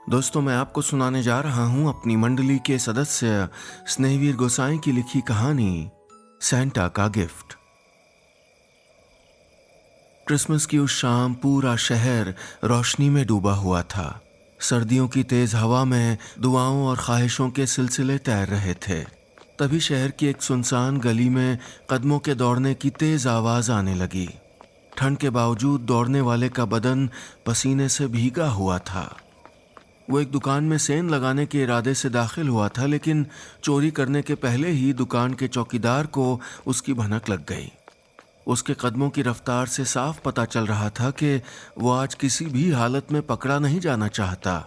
दोस्तों, मैं आपको सुनाने जा रहा हूं अपनी मंडली के सदस्य स्नेहवीर गोसाई की लिखी कहानी सैंटा का गिफ्ट। क्रिसमस की उस शाम पूरा शहर रोशनी में डूबा हुआ था। सर्दियों की तेज हवा में दुआओं और ख्वाहिशों के सिलसिले तैर रहे थे। तभी शहर की एक सुनसान गली में कदमों के दौड़ने की तेज आवाज आने लगी। ठंड के बावजूद दौड़ने वाले का बदन पसीने से भीगा हुआ था। वो एक दुकान में सेंध लगाने के इरादे से दाखिल हुआ था, लेकिन चोरी करने के पहले ही दुकान के चौकीदार को उसकी भनक लग गई। उसके कदमों की रफ्तार से साफ पता चल रहा था कि वो आज किसी भी हालत में पकड़ा नहीं जाना चाहता।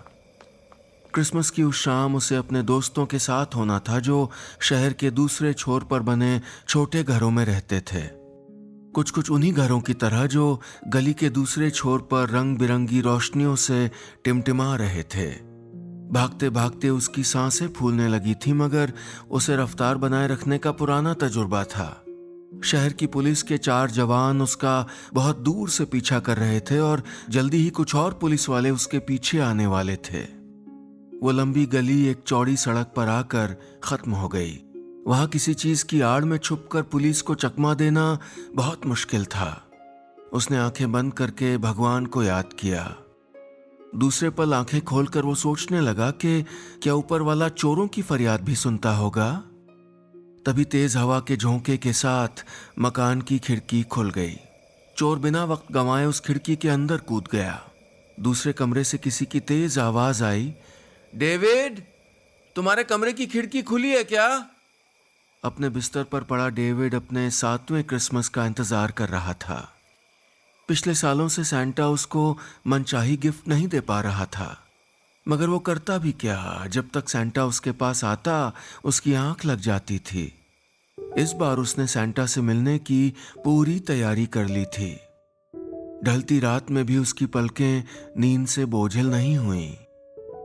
क्रिसमस की उस शाम उसे अपने दोस्तों के साथ होना था, जो शहर के दूसरे छोर पर बने छोटे घरों में रहते थे। कुछ कुछ उन्हीं घरों की तरह जो गली के दूसरे छोर पर रंग बिरंगी रोशनियों से टिमटिमा रहे थे। भागते भागते उसकी सांसें फूलने लगी थी, मगर उसे रफ्तार बनाए रखने का पुराना तजुर्बा था। शहर की पुलिस के 4 जवान उसका बहुत दूर से पीछा कर रहे थे और जल्दी ही कुछ और पुलिस वाले उसके पीछे आने वाले थे। वो लंबी गली एक चौड़ी सड़क पर आकर खत्म हो गई। वहां किसी चीज की आड़ में छुपकर पुलिस को चकमा देना बहुत मुश्किल था। उसने आंखें बंद करके भगवान को याद किया। दूसरे पल आंखें खोलकर वो सोचने लगा कि क्या ऊपर वाला चोरों की फरियाद भी सुनता होगा। तभी तेज हवा के झोंके के साथ मकान की खिड़की खुल गई। चोर बिना वक्त गंवाए उस खिड़की के अंदर कूद गया। दूसरे कमरे से किसी की तेज आवाज आई, डेविड, तुम्हारे कमरे की खिड़की खुली है क्या? अपने बिस्तर पर पड़ा डेविड अपने 7वें क्रिसमस का इंतजार कर रहा था। पिछले सालों से सैंटा उसको मनचाही गिफ्ट नहीं दे पा रहा था, मगर वो करता भी क्या, जब तक सैंटा उसके पास आता उसकी आंख लग जाती थी। इस बार उसने सैंटा से मिलने की पूरी तैयारी कर ली थी। ढलती रात में भी उसकी पलकें नींद से बोझिल नहीं हुईं।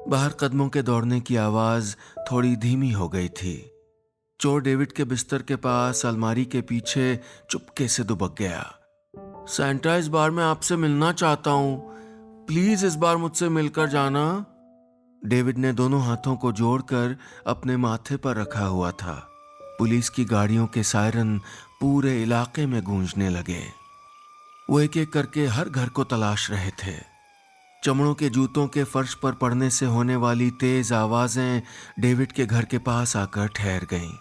बाहर कदमों के दौड़ने की आवाज थोड़ी धीमी हो गई थी। चोर डेविड के बिस्तर के पास अलमारी के पीछे चुपके से दुबक गया। सैंटा, इस बार मैं आपसे मिलना चाहता हूं, प्लीज इस बार मुझसे मिलकर जाना। डेविड ने दोनों हाथों को जोड़कर अपने माथे पर रखा हुआ था। पुलिस की गाड़ियों के सायरन पूरे इलाके में गूंजने लगे। वो एक एक करके हर घर को तलाश रहे थे। चमड़ों के जूतों के फर्श पर पड़ने से होने वाली तेज आवाजें डेविड के घर के पास आकर ठहर गईं।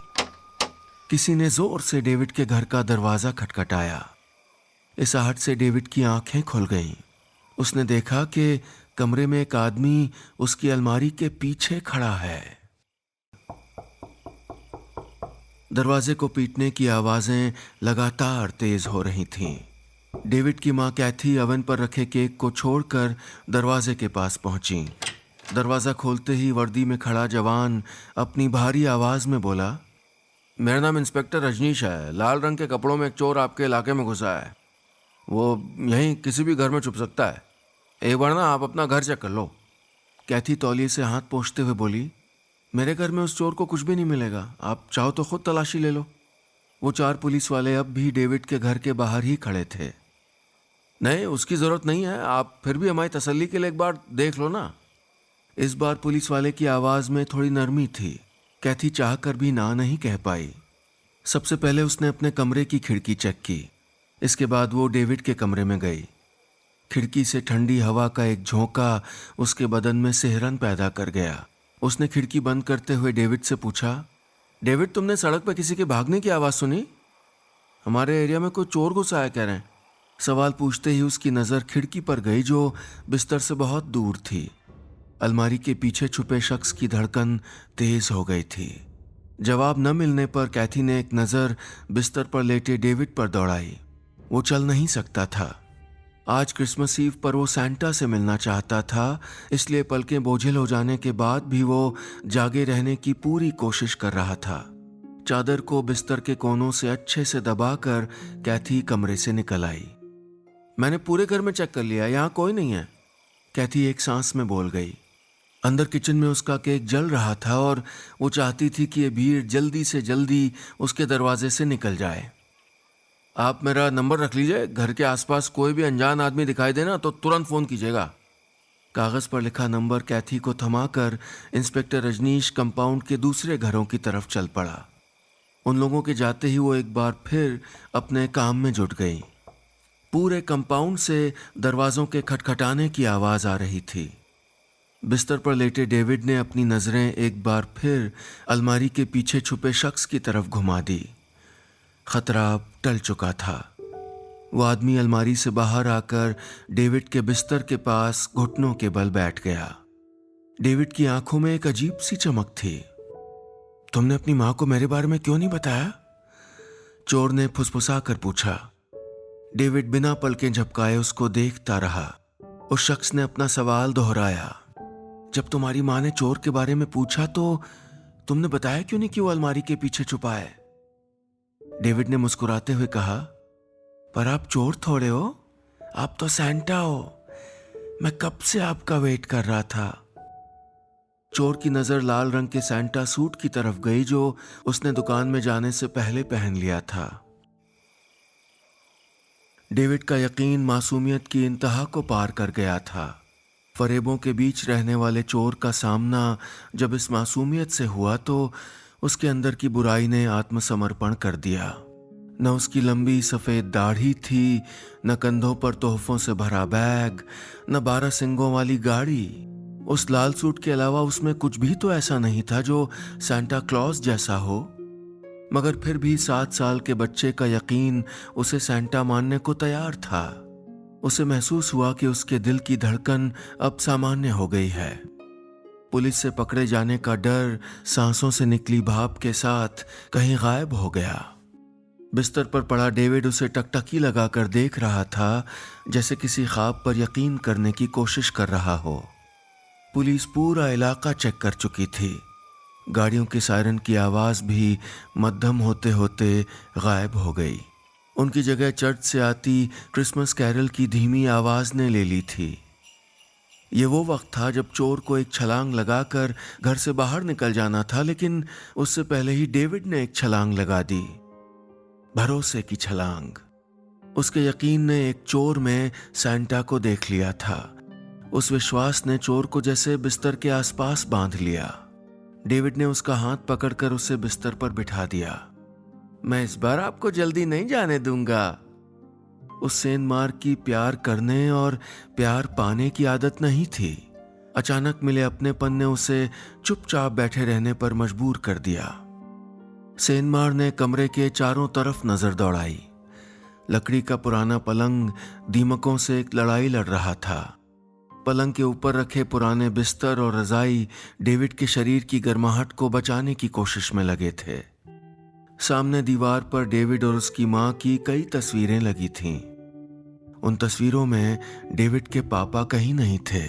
किसी ने जोर से डेविड के घर का दरवाजा खटखटाया। इस आहट से डेविड की आंखें खुल गईं। उसने देखा कि कमरे में एक आदमी उसकी अलमारी के पीछे खड़ा है। दरवाजे को पीटने की आवाजें लगातार तेज हो रही थीं। डेविड की मां कैथी ओवन पर रखे केक को छोड़कर दरवाजे के पास पहुंची। दरवाजा खोलते ही वर्दी में खड़ा जवान अपनी भारी आवाज में बोला, मेरा नाम इंस्पेक्टर रजनीश है। लाल रंग के कपड़ों में एक चोर आपके इलाके में घुसा है। वो यहीं किसी भी घर में छुप सकता है। एक बार ना आप अपना घर चेक कर लो। कैथी तौलिए से हाथ पोंछते हुए बोली, मेरे घर में उस चोर को कुछ भी नहीं मिलेगा, आप चाहो तो खुद तलाशी ले लो। वो 4 पुलिस वाले अब भी डेविड के घर के बाहर ही खड़े थे। नहीं, उसकी जरूरत नहीं है, आप फिर भी हमारी तसल्ली के लिए एक बार देख लो ना। इस बार पुलिस वाले की आवाज में थोड़ी नरमी थी। कैथी चाह कर भी ना नहीं कह पाई। सबसे पहले उसने अपने कमरे की खिड़की चेक की। इसके बाद वो डेविड के कमरे में गई। खिड़की से ठंडी हवा का एक झोंका उसके बदन में सिहरन पैदा कर गया। उसने खिड़की बंद करते हुए डेविड से पूछा, डेविड, तुमने सड़क पर किसी के भागने की आवाज़ सुनी? हमारे एरिया में कोई चोर घुसा है कह रहे हैं। सवाल पूछते ही उसकी नज़र खिड़की पर गई, जो बिस्तर से बहुत दूर थी। अलमारी के पीछे छुपे शख्स की धड़कन तेज हो गई थी। जवाब न मिलने पर कैथी ने एक नज़र बिस्तर पर लेटे डेविड पर दौड़ाई। वो चल नहीं सकता था। आज क्रिसमस ईव पर वो सैंटा से मिलना चाहता था, इसलिए पलकें बोझिल हो जाने के बाद भी वो जागे रहने की पूरी कोशिश कर रहा था। चादर को बिस्तर के कोनों से अच्छे से दबाकर कैथी कमरे से निकल आई। मैंने पूरे घर में चेक कर लिया, यहाँ कोई नहीं है, कैथी एक सांस में बोल गई। अंदर किचन में उसका केक जल रहा था और वो चाहती थी कि ये भीड़ जल्दी से जल्दी उसके दरवाजे से निकल जाए। आप मेरा नंबर रख लीजिए, घर के आसपास कोई भी अनजान आदमी दिखाई देना तो तुरंत फ़ोन कीजिएगा। कागज पर लिखा नंबर कैथी को थमाकर इंस्पेक्टर रजनीश कंपाउंड के दूसरे घरों की तरफ चल पड़ा। उन लोगों के जाते ही वो एक बार फिर अपने काम में जुट गई। पूरे कंपाउंड से दरवाजों के खटखटाने की आवाज आ रही थी। बिस्तर पर लेटे डेविड ने अपनी नजरें एक बार फिर अलमारी के पीछे छुपे शख्स की तरफ घुमा दी। खतरा अब टल चुका था। वो आदमी अलमारी से बाहर आकर डेविड के बिस्तर के पास घुटनों के बल बैठ गया। डेविड की आंखों में एक अजीब सी चमक थी। तुमने अपनी मां को मेरे बारे में क्यों नहीं बताया? चोर ने फुसफुसा कर पूछा। डेविड बिना पलकें झपकाए उसको देखता रहा। उस शख्स ने अपना सवाल दोहराया। जब तुम्हारी मां ने चोर के बारे में पूछा तो तुमने बताया क्यों नहीं कि वो अलमारी के पीछे छुपा है? डेविड ने मुस्कुराते हुए कहा, पर आप चोर थोड़े हो, आप तो सैंटा हो। मैं कब से आपका वेट कर रहा था। चोर की नजर लाल रंग के सैंटा सूट की तरफ गई जो उसने दुकान में जाने से पहले पहन लिया था। डेविड का यकीन मासूमियत की इंतहा को पार कर गया था। फरेबों के बीच रहने वाले चोर का सामना जब इस मासूमियत से हुआ तो उसके अंदर की बुराई ने आत्मसमर्पण कर दिया। न उसकी लंबी सफेद दाढ़ी थी, न कंधों पर तोहफों से भरा बैग, न 12 सिंगों वाली गाड़ी। उस लाल सूट के अलावा उसमें कुछ भी तो ऐसा नहीं था जो सांता क्लॉज जैसा हो। मगर फिर भी 7 साल के बच्चे का यकीन उसे सांता मानने को तैयार था। उसे महसूस हुआ कि उसके दिल की धड़कन अब सामान्य हो गई है। पुलिस से पकड़े जाने का डर सांसों से निकली भाप के साथ कहीं गायब हो गया। बिस्तर पर पड़ा डेविड उसे टकटकी लगाकर देख रहा था, जैसे किसी ख्वाब पर यकीन करने की कोशिश कर रहा हो। पुलिस पूरा इलाका चेक कर चुकी थी। गाड़ियों की सायरन की आवाज भी मध्यम होते होते गायब हो गई। उनकी जगह चर्च से आती क्रिसमस कैरल की धीमी आवाज ने ले ली थी। ये वो वक्त था जब चोर को एक छलांग लगाकर घर से बाहर निकल जाना था, लेकिन उससे पहले ही डेविड ने एक छलांग लगा दी। भरोसे की छलांग। उसके यकीन ने एक चोर में सांता को देख लिया था। उस विश्वास ने चोर को जैसे बिस्तर के आसपास बांध लिया। डेविड ने उसका हाथ पकड़कर उसे बिस्तर पर बिठा दिया। मैं इस बार आपको जल्दी नहीं जाने दूंगा। उस सेनमार की प्यार करने और प्यार पाने की आदत नहीं थी। अचानक मिले अपनेपन ने उसे चुपचाप बैठे रहने पर मजबूर कर दिया। सेनमार ने कमरे के चारों तरफ नजर दौड़ाई। लकड़ी का पुराना पलंग दीमकों से एक लड़ाई लड़ रहा था। पलंग के ऊपर रखे पुराने बिस्तर और रजाई डेविड के शरीर की गर्माहट को बचाने की कोशिश में लगे थे। सामने दीवार पर डेविड और उसकी मां की कई तस्वीरें लगी थीं। उन तस्वीरों में डेविड के पापा कहीं नहीं थे।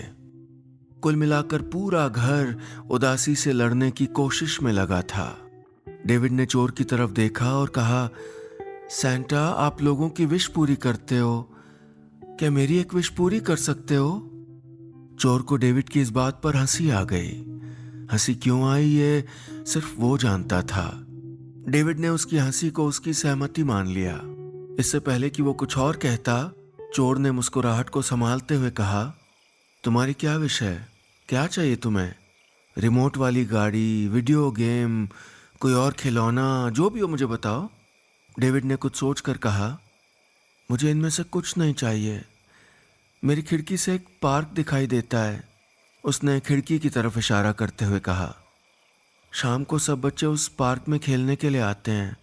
कुल मिलाकर पूरा घर उदासी से लड़ने की कोशिश में लगा था। डेविड ने चोर की तरफ देखा और कहा, सांता, आप लोगों की विश पूरी करते हो, क्या मेरी एक विश पूरी कर सकते हो? चोर को डेविड की इस बात पर हंसी आ गई। हंसी क्यों आई ये सिर्फ वो जानता था। डेविड ने उसकी हंसी को उसकी सहमति मान लिया। इससे पहले कि वो कुछ और कहता, चोर ने मुस्कुराहट को संभालते हुए कहा, तुम्हारी क्या विश है? क्या चाहिए तुम्हें? रिमोट वाली गाड़ी, वीडियो गेम, कोई और खिलौना, जो भी हो मुझे बताओ। डेविड ने कुछ सोचकर कहा, मुझे इनमें से कुछ नहीं चाहिए। मेरी खिड़की से एक पार्क दिखाई देता है। उसने खिड़की की तरफ इशारा करते हुए कहा। शाम को सब बच्चे उस पार्क में खेलने के लिए आते हैं।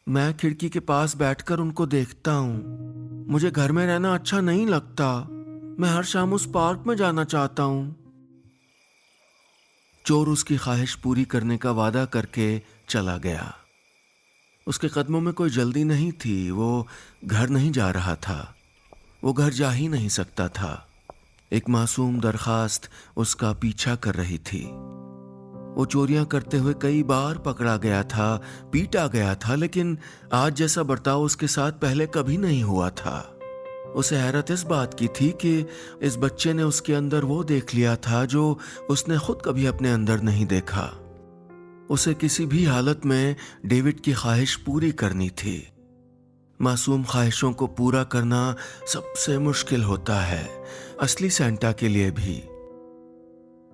मैं खिड़की के पास बैठकर उनको देखता हूँ। मुझे घर में रहना अच्छा नहीं लगता। मैं हर शाम उस पार्क में जाना चाहता हूँ। चोर उसकी ख्वाहिश पूरी करने का वादा करके चला गया। उसके कदमों में कोई जल्दी नहीं थी। वो घर नहीं जा रहा था। वो घर जा ही नहीं सकता था। एक मासूम दरखास्त उसका पीछा कर रही थी। वो चोरियां करते हुए कई बार पकड़ा गया था, पीटा गया था, लेकिन आज जैसा बर्ताव उसके साथ पहले कभी नहीं हुआ था। उसे हैरत इस बात की थी कि इस बच्चे ने उसके अंदर वो देख लिया था जो उसने खुद कभी अपने अंदर नहीं देखा। उसे किसी भी हालत में डेविड की ख्वाहिश पूरी करनी थी। मासूम ख्वाहिशों को पूरा करना सबसे मुश्किल होता है, असली सांता के लिए भी।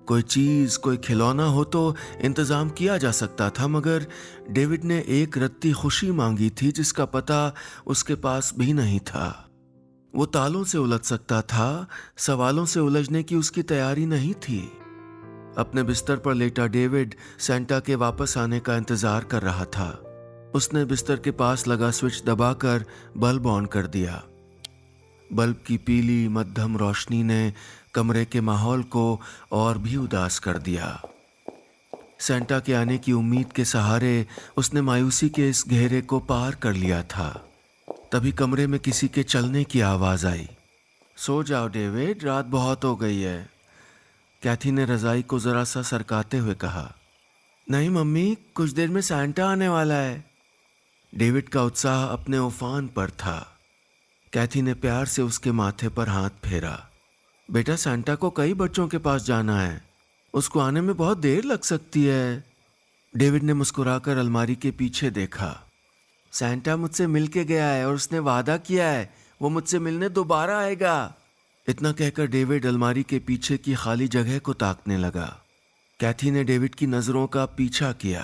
कोई चीज, कोई खिलौना हो तो इंतजाम किया जा सकता था, मगर डेविड ने एक रत्ती खुशी मांगी थी जिसका पता उसके पास भी नहीं था। वो तालों से उलझ सकता था, सवालों से उलझने की उसकी तैयारी नहीं थी। अपने बिस्तर पर लेटा डेविड सेंटा के वापस आने का इंतजार कर रहा था। उसने बिस्तर के पास लगा स्विच दबाकर बल्ब ऑन कर दिया। बल्ब की पीली मध्यम रोशनी ने कमरे के माहौल को और भी उदास कर दिया। सेंटा के आने की उम्मीद के सहारे उसने मायूसी के इस घेरे को पार कर लिया था। तभी कमरे में किसी के चलने की आवाज आई। सो जाओ डेविड, रात बहुत हो गई है, कैथी ने रजाई को जरा सा सरकाते हुए कहा। नहीं मम्मी, कुछ देर में सेंटा आने वाला है। डेविड का उत्साह अपने उफान पर था। कैथी ने प्यार से उसके माथे पर हाथ फेरा। बेटा, सेंटा को कई बच्चों के पास जाना है, उसको आने में बहुत देर लग सकती है। डेविड ने मुस्कुराकर अलमारी के पीछे देखा। सेंटा मुझसे मिल के गया है और उसने वादा किया है वो मुझसे मिलने दोबारा आएगा। इतना कहकर डेविड अलमारी के पीछे की खाली जगह को ताकने लगा। कैथी ने डेविड की नजरों का पीछा किया।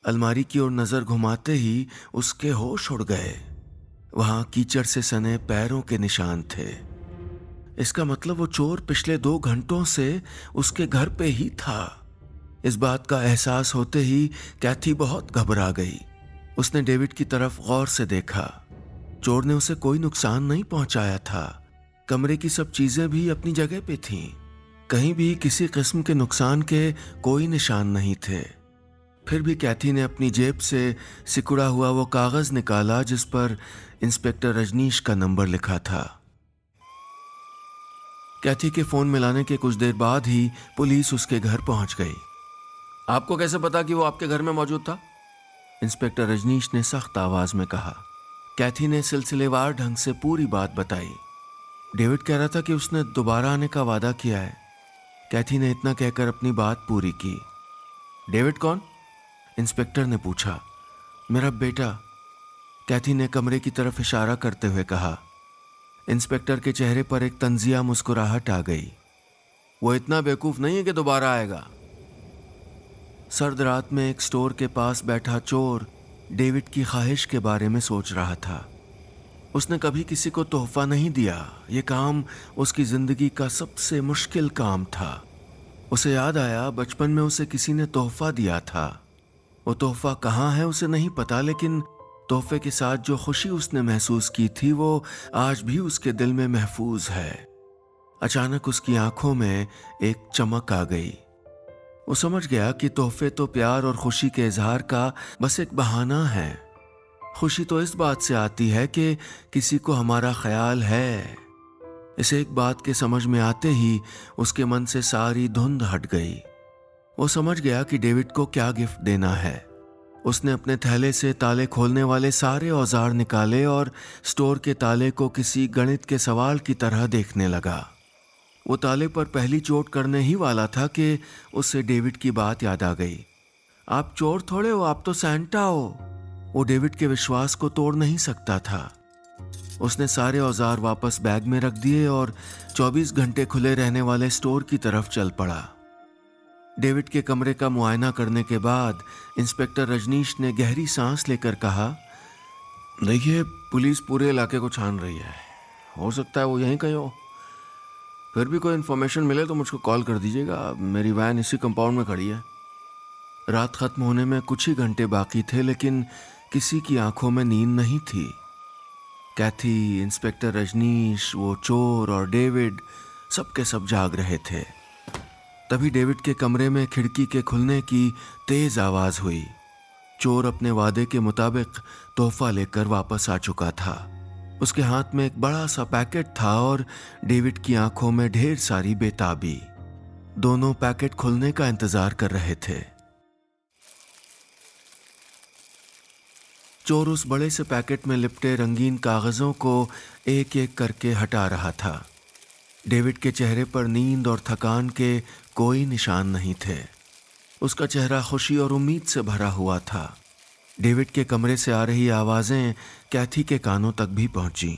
अलमारी की ओर नजर घुमाते ही उसके होश उड़ गए। वहां कीचड़ से सने पैरों के निशान थे। इसका मतलब वो चोर पिछले 2 घंटों से उसके घर पे ही था। इस बात का एहसास होते ही कैथी बहुत घबरा गई। उसने डेविड की तरफ गौर से देखा। चोर ने उसे कोई नुकसान नहीं पहुंचाया था। कमरे की सब चीजें भी अपनी जगह पे थीं। कहीं भी किसी किस्म के नुकसान के कोई निशान नहीं थे। फिर भी कैथी ने अपनी जेब से सिकुड़ा हुआ वो कागज निकाला जिस पर इंस्पेक्टर रजनीश का नंबर लिखा था। कैथी के फोन मिलाने के कुछ देर बाद ही पुलिस उसके घर पहुंच गई। आपको कैसे पता कि वो आपके घर में मौजूद था? इंस्पेक्टर रजनीश ने सख्त आवाज में कहा। कैथी ने सिलसिलेवार ढंग से पूरी बात बताई। डेविड कह रहा था कि उसने दोबारा आने का वादा किया है। कैथी ने इतना कहकर अपनी बात पूरी की। डेविड कौन? इंस्पेक्टर ने पूछा। मेरा बेटा, कैथी ने कमरे की तरफ इशारा करते हुए कहा। इंस्पेक्टर के चेहरे पर एक तंजिया मुस्कुराहट आ गई। वो इतना बेवकूफ नहीं है कि दोबारा आएगा। सर्द रात में एक स्टोर के पास बैठा चोर डेविड की ख्वाहिश के बारे में सोच रहा था। उसने कभी किसी को तोहफा नहीं दिया। यह काम उसकी जिंदगी का सबसे मुश्किल काम था। उसे याद आया बचपन में उसे किसी ने तोहफा दिया था। वो तोहफा कहाँ है उसे नहीं पता, लेकिन तोहफे के साथ जो खुशी उसने महसूस की थी वो आज भी उसके दिल में महफूज है। अचानक उसकी आंखों में एक चमक आ गई। वो समझ गया कि तोहफे तो प्यार और खुशी के इजहार का बस एक बहाना है। खुशी तो इस बात से आती है कि किसी को हमारा ख्याल है। इसे एक बात के समझ में आते ही उसके मन से सारी धुंध हट गई। वो समझ गया कि डेविड को क्या गिफ्ट देना है। उसने अपने थैले से ताले खोलने वाले सारे औजार निकाले और स्टोर के ताले को किसी गणित के सवाल की तरह देखने लगा। वो ताले पर पहली चोट करने ही वाला था कि उससे डेविड की बात याद आ गई। आप चोर थोड़े हो, आप तो सेंटा हो। वो डेविड के विश्वास को तोड़ नहीं सकता था। उसने सारे औजार वापस बैग में रख दिए और 24 घंटे खुले रहने वाले स्टोर की तरफ चल पड़ा। डेविड के कमरे का मुआयना करने के बाद इंस्पेक्टर रजनीश ने गहरी सांस लेकर कहा, देखिए, पुलिस पूरे इलाके को छान रही है। हो सकता है वो यहीं कहीं हो। फिर भी कोई इन्फॉर्मेशन मिले तो मुझको कॉल कर दीजिएगा। मेरी वैन इसी कंपाउंड में खड़ी है। रात खत्म होने में कुछ ही घंटे बाकी थे, लेकिन किसी की आंखों में नींद नहीं थी। कैथी, इंस्पेक्टर रजनीश, वो चोर और डेविड सबके सब जाग रहे थे। तभी डेविड के कमरे में खिड़की के खुलने की तेज आवाज हुई। चोर अपने वादे के मुताबिक तोहफा लेकर वापस आ चुका था। उसके हाथ में एक बड़ा सा पैकेट था और डेविड की आंखों में ढेर सारी बेताबी। दोनों पैकेट खुलने का इंतजार कर रहे थे। चोर उस बड़े से पैकेट में लिपटे रंगीन कागजों को एक एक करके हटा रहा था। डेविड के चेहरे पर नींद और थकान के कोई निशान नहीं थे। उसका चेहरा खुशी और उम्मीद से भरा हुआ था। डेविड के कमरे से आ रही आवाजें कैथी के कानों तक भी पहुंची।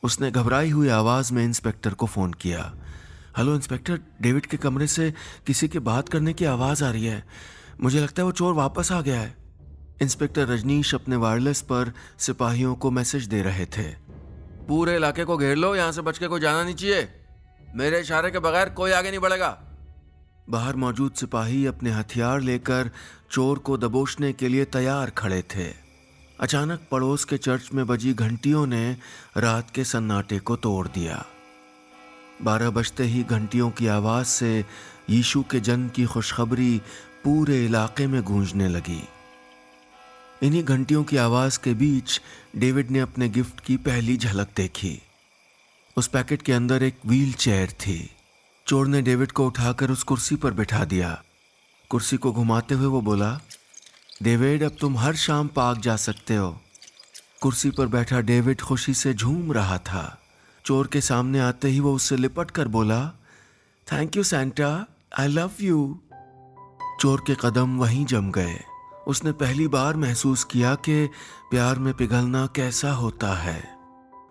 उसने घबराई हुई आवाज में इंस्पेक्टर को फोन किया। हेलो इंस्पेक्टर, डेविड के कमरे से किसी के बात करने की आवाज़ आ रही है। मुझे लगता है वो चोर वापस आ गया है। इंस्पेक्टर रजनीश अपने वायरलेस पर सिपाहियों को मैसेज दे रहे थे। पूरे इलाके को घेर लो, यहां से बच के कोई जाना नहीं चाहिए। मेरे इशारे के बगैर कोई आगे नहीं बढ़ेगा। बाहर मौजूद सिपाही अपने हथियार लेकर चोर को दबोचने के लिए तैयार खड़े थे। अचानक पड़ोस के चर्च में बजी घंटियों ने रात के सन्नाटे को तोड़ दिया। 12 बजते ही घंटियों की आवाज से यीशु के जन्म की खुशखबरी पूरे इलाके में गूंजने लगी। इन्हीं घंटियों की आवाज के बीच डेविड ने अपने गिफ्ट की पहली झलक देखी। उस पैकेट के अंदर एक व्हील चेयर थी। चोर ने डेविड को उठाकर उस कुर्सी पर बिठा दिया। कुर्सी को घुमाते हुए वो बोला, डेविड, अब तुम हर शाम पार्क जा सकते हो। कुर्सी पर बैठा डेविड खुशी से झूम रहा था। चोर के सामने आते ही वो उससे लिपट कर बोला, thank you Santa, I love you. चोर के कदम वहीं जम गए। उसने पहली बार महसूस किया कि प्यार में पिघलना कैसा होता है।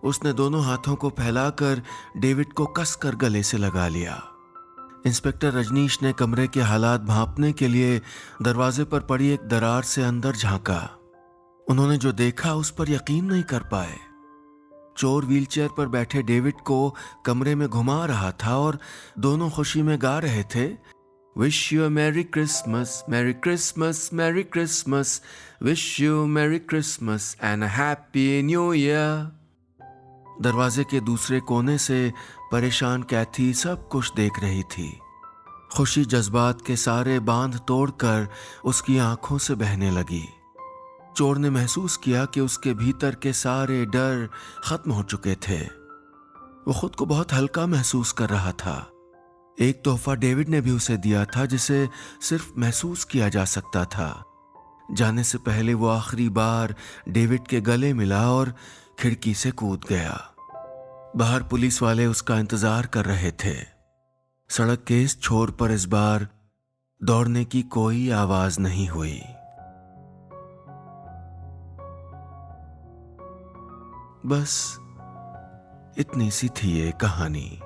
उसने दोनों हाथों को फैलाकर डेविड को कसकर गले से लगा लिया। इंस्पेक्टर रजनीश ने कमरे के हालात भांपने के लिए दरवाजे पर पड़ी एक दरार से अंदर झांका। उन्होंने जो देखा उस पर यकीन नहीं कर पाए। चोर व्हीलचेयर पर बैठे डेविड को कमरे में घुमा रहा था और दोनों खुशी में गा रहे थे, wish you merry Christmas, merry Christmas, merry Christmas, wish you merry Christmas and happy new year. दरवाजे के दूसरे कोने से परेशान कैथी सब कुछ देख रही थी। खुशी जज्बात के सारे बांध तोड़कर उसकी आंखों से बहने लगी। चोर ने महसूस किया कि उसके भीतर के सारे डर खत्म हो चुके थे। वो खुद को बहुत हल्का महसूस कर रहा था। एक तोहफा डेविड ने भी उसे दिया था जिसे सिर्फ महसूस किया जा सकता था। जाने से पहले वो आखिरी बार डेविड के गले मिला और खिड़की से कूद गया। बाहर पुलिस वाले उसका इंतजार कर रहे थे। सड़क के इस छोर पर इस बार दौड़ने की कोई आवाज नहीं हुई। बस इतनी सी थी ये कहानी।